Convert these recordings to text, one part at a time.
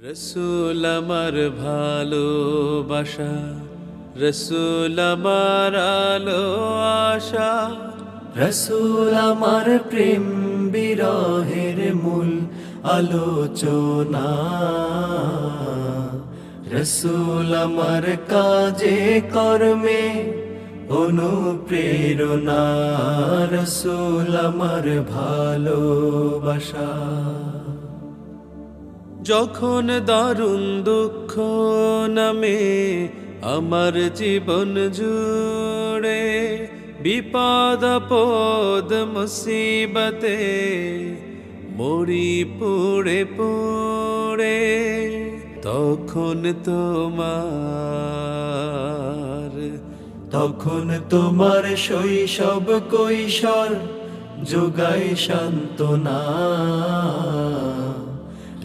রসুল আমার ভালোবাসা, রসুল আমার আলো আশা, রসুল আমার প্রেম বিরহের মূল আলোচনা। রসুল আমার কাজে কর্মে অনুপ্রেরণা। রসুল আমার ভালোবাসা। যখন দারুণ দুঃখ নামে আমার জীবন জুড়ে, বিপদ আপদ মুসিবতে মরি পুড়ে পুড়ে, তখন তোমার শৈশব কৈশোর যোগায় সান্ত্বনা।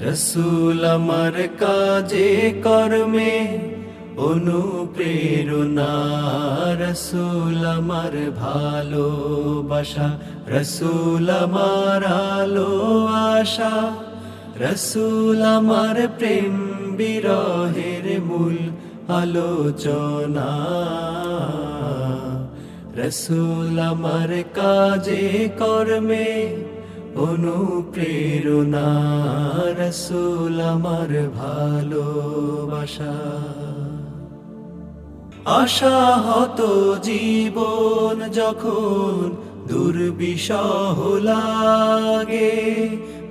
রসুল আমার কাজে কর্মে অনুপ্রেরণা। রসুল আমার ভালোবাসা, রসুল আমার আলো আশা, রসুল আমার প্রেম বিরহের মূল আলোচনা। রসুল আমার কাজে কর্মে অনুপ্রেরণা। রসুল আমার ভালোবাসা। আশাহত জীবন যখন দুর্বিষহ লাগে,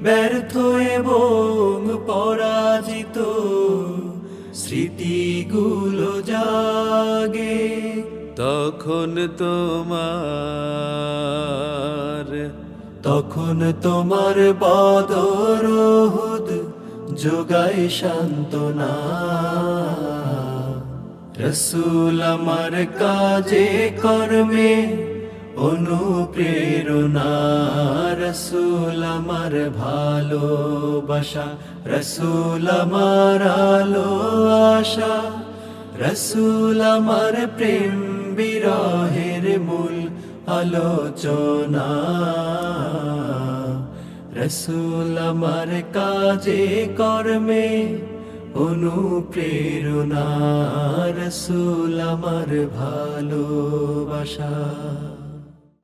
ব্যর্থ এবং পরাজিত স্মৃতিগুলো জাগে, তখন তোমার বদর উহুদ যোগায় সান্ত্বনা। রসুল আমার কাজে কর্মে অনুপ্রেরণা। রসুল আমার ভালোবাসা, রসুল আমার আলো আশা, রসুল আমার প্রেম বিরহের মূল আলোচনা। রসুল আমার কাজে কর্মে অনুপ্রেরণা। রসুল আমার ভালোবাসা।